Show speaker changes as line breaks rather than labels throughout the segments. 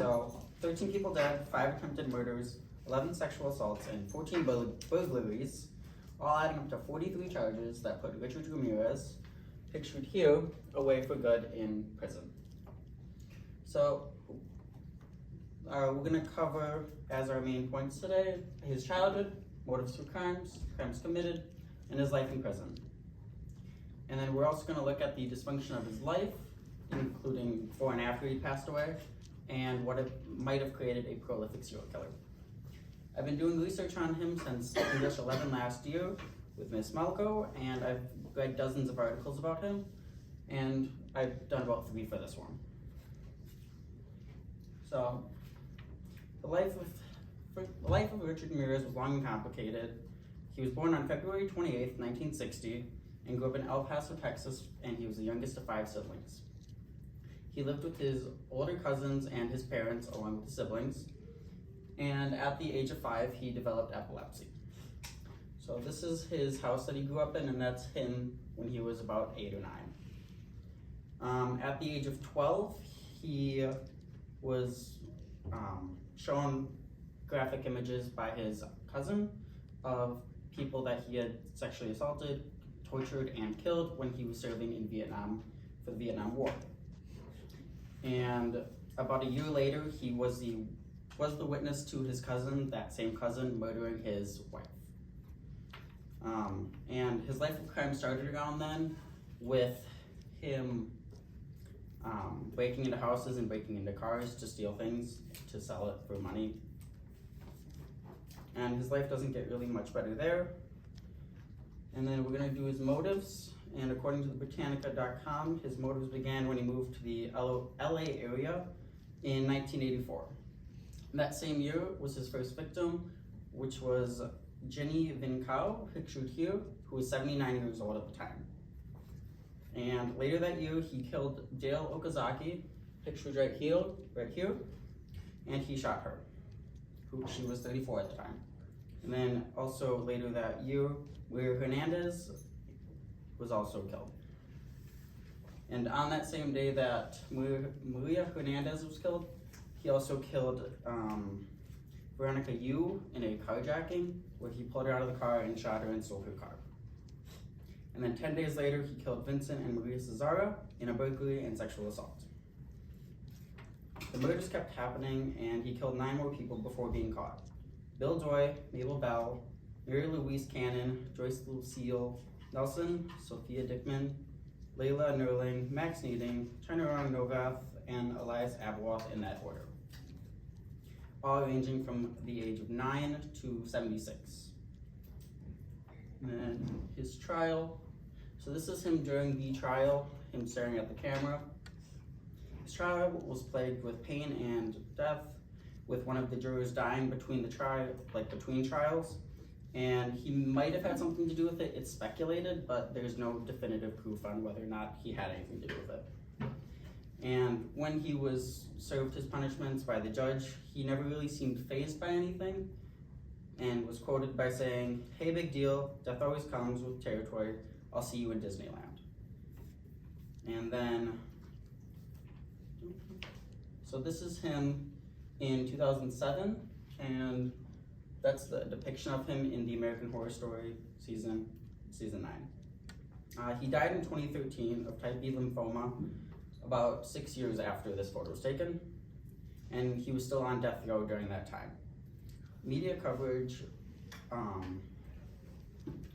So 13 people dead, 5 attempted murders, 11 sexual assaults, and 14 burglaries, all adding up to 43 charges that put Richard Ramirez, pictured here, away for good in prison. So we're going to cover, as our main points today, his childhood, motives for crimes, crimes committed, and his life in prison. And then we're also going to look at the dysfunction of his life, including before and after he passed away, and what it might have created a prolific serial killer. I've been doing research on him since English 11 last year with Miss Malco, and I've read dozens of articles about him, and I've done about 3 for this one. So, the life of Richard Ramirez was long and complicated. He was born on February 28th, 1960, and grew up in El Paso, Texas, and he was the youngest of 5 siblings. He lived with his older cousins and his parents, along with his siblings, and at the age of 5, he developed epilepsy. So this is his house that he grew up in, and that's him when he was about 8 or 9. At the age of 12, he was shown graphic images by his cousin of people that he had sexually assaulted, tortured, and killed when he was serving in Vietnam for the Vietnam War. And about a year later, he was the witness to his cousin, that same cousin, murdering his wife. And his life of crime started around then with him breaking into houses and breaking into cars to steal things, to sell it for money. And his life doesn't get really much better there. And then we're going to do his motives. And according to the Britannica.com, his motives began when he moved to the LA area in 1984. And that same year was his first victim, which was Jenny Vincao, pictured here, who was 79 years old at the time. And later that year, he killed Dale Okazaki, pictured right here, and he shot her, she was 34 at the time. And then also later that year, Maria Hernandez was also killed. And on that same day that Maria Hernandez was killed, he also killed Veronica Yu in a carjacking, where he pulled her out of the car and shot her and stole her car. And then 10 days later, he killed Vincent and Maria Cesara in a burglary and sexual assault. The murders kept happening, and he killed 9 more people before being caught. Bill Joy, Mabel Bell, Mary Louise Cannon, Joyce Lucille Nelson, Sophia Dickman, Layla Nerling, Max Needing, Chynarong Novath, and Elias Abawath in that order, all ranging from the age of 9 to 76. And then his trial. So this is him during the trial, him staring at the camera. His trial was plagued with pain and death, with one of the jurors dying between trials. And he might have had something to do with it. It's speculated, but there's no definitive proof on whether or not he had anything to do with it. And when he was served his punishments by the judge, he never really seemed fazed by anything, and was quoted by saying, "Hey, big deal, death always comes with territory. I'll see you in Disneyland." And then, so this is him in 2007, and that's the depiction of him in the American Horror Story season 9. He died in 2013 of type B lymphoma, about 6 years after this photo was taken, and he was still on death row during that time. Media coverage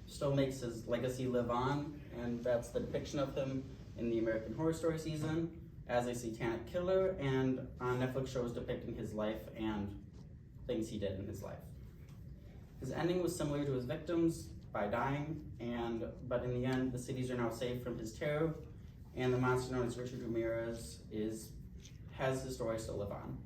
still makes his legacy live on, and that's the depiction of him in the American Horror Story season as a satanic killer, and on Netflix shows depicting his life and things he did in his life. His ending was similar to his victims, by dying, but in the end, the cities are now safe from his terror, and the monster known as Richard Ramirez has his story still live on.